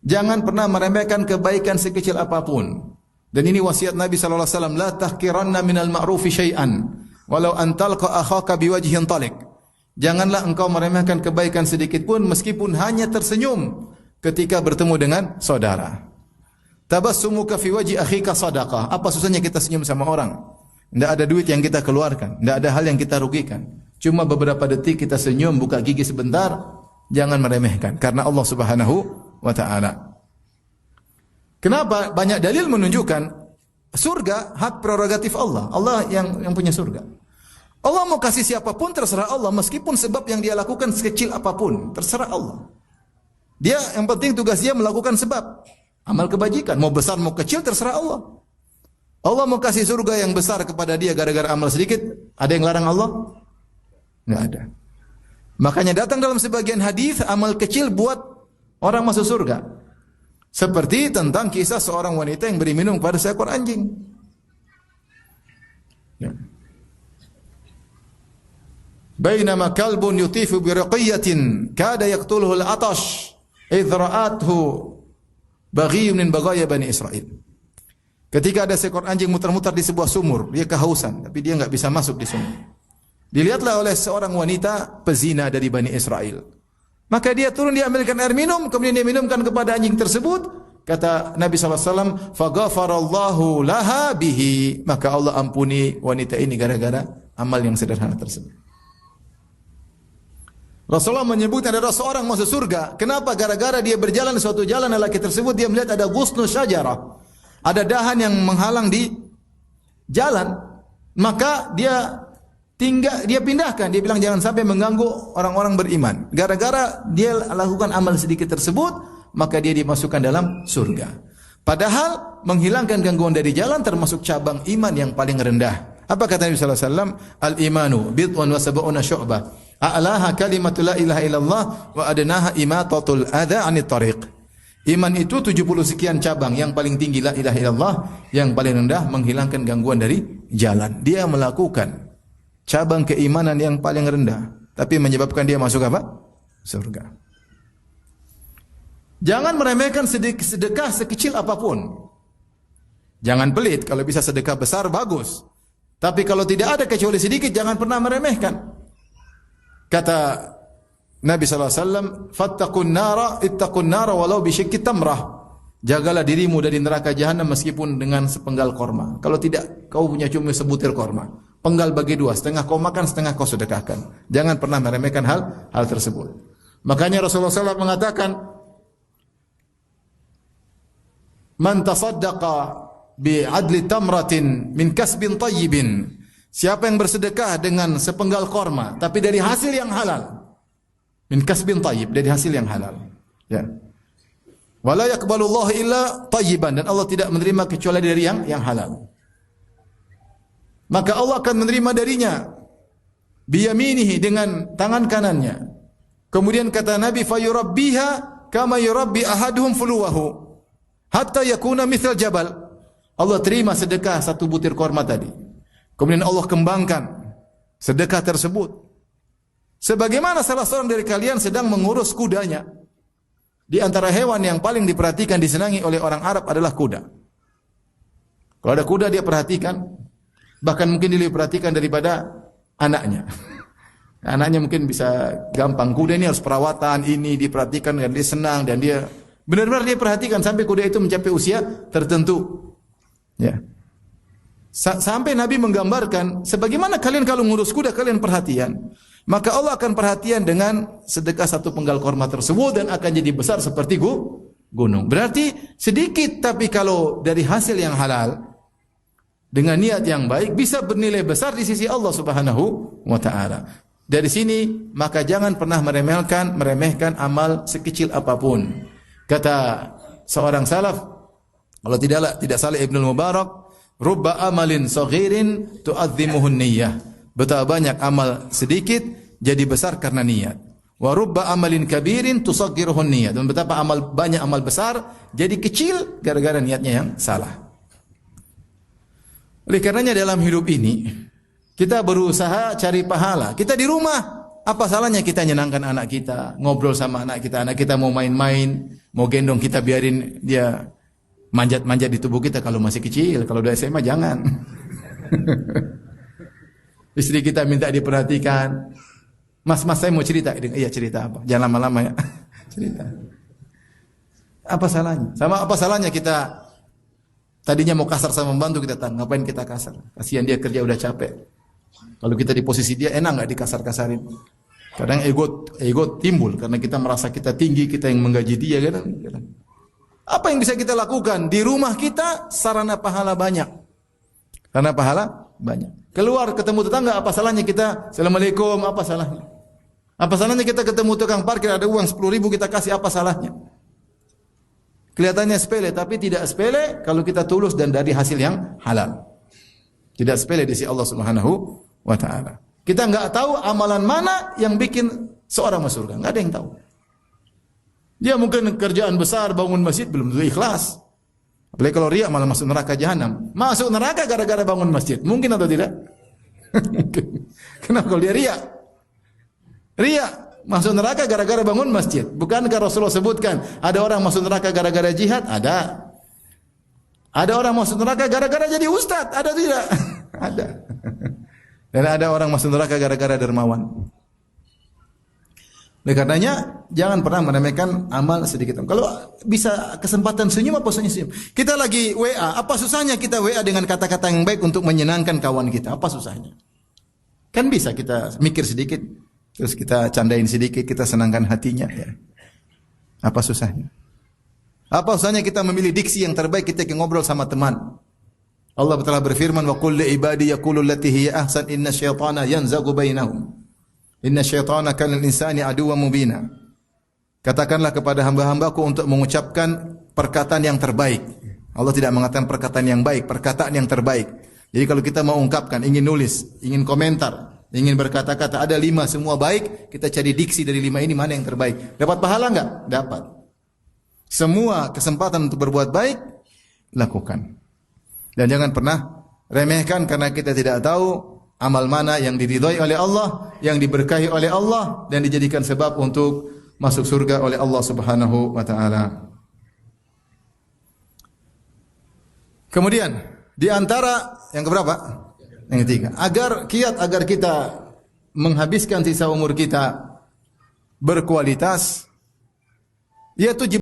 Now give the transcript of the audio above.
Jangan pernah meremehkan kebaikan sekecil apapun. Dan ini wasiat Nabi sallallahu alaihi wasallam, la tahqiranna minal ma'rufi syai'an walau an talqa akhaka biwajhin talik. Janganlah engkau meremehkan kebaikan sedikit pun meskipun hanya tersenyum ketika bertemu dengan saudara. Tabassumuka fi wajhi akhika sadaqah. Apa susahnya kita senyum sama orang? Tidak ada duit yang kita keluarkan, tidak ada hal yang kita rugikan. Cuma beberapa detik kita senyum, buka gigi sebentar, jangan meremehkan karena Allah Subhanahu wa taala. Kenapa? Banyak dalil menunjukkan surga hak prerogatif Allah. Allah yang punya surga. Allah mau kasih siapapun terserah Allah, meskipun sebab yang dia lakukan sekecil apapun, terserah Allah. Dia yang penting tugas dia melakukan sebab amal kebajikan, mau besar mau kecil terserah Allah. Allah mau kasih surga yang besar kepada dia gara-gara amal sedikit, ada yang larang Allah? Enggak ada. Makanya datang dalam sebagian hadis amal kecil buat orang masuk surga. Seperti tentang kisah seorang wanita yang beri minum kepada seekor anjing. Ya. Bainama kalbun yutifu bi raqiyatin kada yaqtuluhu al-atash idh ra'athu baghiyun min baghaya Bani Israil. Ketika ada seekor anjing muter-muter di sebuah sumur, dia kehausan, tapi dia enggak bisa masuk di sumur. Dilihatlah oleh seorang wanita pezina dari Bani Israel. Maka dia turun, dia ambilkan air minum, kemudian dia minumkan kepada anjing tersebut. Kata Nabi SAW, "Faghafarallahu laha bihi." Maka Allah ampuni wanita ini gara-gara amal yang sederhana tersebut. Rasulullah menyebut ada seorang masuk surga. Kenapa? Gara-gara dia berjalan di suatu jalan, lelaki tersebut dia melihat ada ghusnu syajarah. Ada dahan yang menghalang di jalan. Maka dia pindahkan. Dia bilang jangan sampai mengganggu orang-orang beriman. Gara-gara dia lakukan amal sedikit tersebut, maka dia dimasukkan dalam surga. Padahal menghilangkan gangguan dari jalan termasuk cabang iman yang paling rendah. Apa kata Nabi sallallahu alaihi wasallam? Al-imanu bid'un wa sab'una syu'bah. A'laha kalimatu la ilaha illallah wa adnaha imatatul adza 'anit tariq. Iman itu 70 sekian cabang, yang paling tinggi la ilaha illallah, yang paling rendah menghilangkan gangguan dari jalan. Dia melakukan cabang keimanan yang paling rendah, tapi menyebabkan dia masuk apa? Surga. Jangan meremehkan sedekah sekecil apapun. Jangan pelit, kalau bisa sedekah besar bagus. Tapi kalau tidak ada kecuali sedikit, jangan pernah meremehkan. Kata Nabi SAW, ittaqun nara walau bisyikki tamrah. Jagalah dirimu dari neraka jahanam meskipun dengan sepenggal korma. Kalau tidak, kau punya cuma sebutir korma. Penggal bagi dua, setengah kau makan, setengah kau sedekahkan. Jangan pernah meremehkan hal tersebut. Makanya Rasulullah SAW mengatakan, man tasaddaqa bi'adli tamratin min kasbin tayyibin. Siapa yang bersedekah dengan sepenggal korma, tapi dari hasil yang halal. Min kasbin tayyib, dari hasil yang halal. Ya. Wala yaqbalullahu illa tayyiban, dan Allah tidak menerima kecuali dari yang halal. Maka Allah akan menerima darinya biyaminihi, dengan tangan kanannya. Kemudian kata Nabi, fayurabbiha kama yurabbi ahaduhum fuluwahu hatta yakuna mithal jabal. Allah terima sedekah satu butir korma tadi. Kemudian Allah kembangkan sedekah tersebut. Sebagaimana salah seorang dari kalian sedang mengurus kudanya. Di antara hewan yang paling diperhatikan, disenangi oleh orang Arab adalah kuda. Kalau ada kuda dia perhatikan, bahkan mungkin dia lebih perhatikan daripada anaknya. Anaknya mungkin bisa gampang. Kuda ini harus perawatan, ini diperhatikan dan dia senang, dan dia benar-benar dia perhatikan sampai kuda itu mencapai usia tertentu. Ya. Sampai Nabi menggambarkan, sebagaimana kalian kalau ngurus kuda kalian perhatian, maka Allah akan perhatian dengan sedekah satu penggal korma tersebut dan akan jadi besar seperti gunung. Berarti sedikit, tapi kalau dari hasil yang halal dengan niat yang baik bisa bernilai besar di sisi Allah Subhanahu wa taala. Dari sini maka jangan pernah meremehkan amal sekecil apapun. Kata seorang salaf, kalau tidak salah Ibnu Mubarak, rubba amalin saghirin tu'azzimuhun niyyah. Betapa banyak amal sedikit jadi besar karena niat. Wa rubba amalin kabirin tusaggiruhun niyyah. Dan betapa banyak amal besar jadi kecil gara-gara niatnya yang salah. Oleh karenanya dalam hidup ini kita berusaha cari pahala. Kita di rumah Apa salahnya kita nyenangkan anak kita, ngobrol sama anak kita mau main-main, mau gendong kita biarin dia manjat-manjat di tubuh kita kalau masih kecil, kalau udah SMA jangan. Istri kita minta diperhatikan. Mas, saya mau cerita. Iya, cerita apa? Jangan lama-lama ya. Cerita. Apa salahnya? Sama apa salahnya kita tadinya mau kasar sama membantu kita ngapain kita kasar? Kasihan dia kerja udah capek. Kalau kita di posisi dia enak enggak dikasar-kasarin? Kadang ego timbul karena kita merasa kita tinggi, kita yang menggaji dia kadang. Apa yang bisa kita lakukan? Di rumah kita sarana pahala banyak. Sarana pahala banyak. Keluar ketemu tetangga, apa salahnya kita Assalamualaikum, apa salahnya? Apa salahnya kita ketemu tukang parkir ada uang 10.000 kita kasih, apa salahnya? Kelihatannya sepele, tapi tidak sepele kalau kita tulus dan dari hasil yang halal. Tidak sepele di sisi Allah Subhanahu wa taala. Kita enggak tahu amalan mana yang bikin seorang masuk surga, enggak ada yang tahu. Dia mungkin kerjaan besar, bangun masjid belum tentu ikhlas. Apalagi kalau riya malah masuk neraka jahanam. Masuk neraka gara-gara bangun masjid. Mungkin atau tidak? Kenapa kalau dia riya? Riya masuk neraka gara-gara bangun masjid. Bukankah Rasulullah sebutkan ada orang masuk neraka gara-gara jihad? Ada. Ada orang masuk neraka gara-gara jadi ustaz? Ada tidak? Ada. Dan ada orang masuk neraka gara-gara dermawan. Oleh karenanya jangan pernah meremehkan amal sedikit. Kalau bisa kesempatan senyum apa senyum. Kita lagi WA, apa susahnya kita WA dengan kata-kata yang baik untuk menyenangkan kawan kita? Apa susahnya? Kan bisa kita mikir sedikit, terus kita candain sedikit, kita senangkan hatinya ya. Apa susahnya? Apa susahnya kita memilih diksi yang terbaik kita ngobrol sama teman? Allah telah berfirman, "Wa qul li ibadi yaqulu allati hiya ahsan inna syaitana yanzagu bainahum." Inna syaitana kana lil insani aduwwan mubina. Katakanlah kepada hamba-hambaku untuk mengucapkan perkataan yang terbaik. Allah tidak mengatakan perkataan yang baik, perkataan yang terbaik. Jadi kalau kita mau ungkapkan, ingin nulis, ingin komentar, ingin berkata-kata, ada 5 semua baik, kita cari diksi dari 5 ini mana yang terbaik. Dapat pahala enggak? Dapat. Semua kesempatan untuk berbuat baik, lakukan. Dan jangan pernah remehkan karena kita tidak tahu amal mana yang diridhai oleh Allah, yang diberkahi oleh Allah dan dijadikan sebab untuk masuk surga oleh Allah Subhanahu wa taala. Kemudian di antara yang keberapa? Yang ketiga, agar kita menghabiskan sisa umur kita berkualitas, yaitu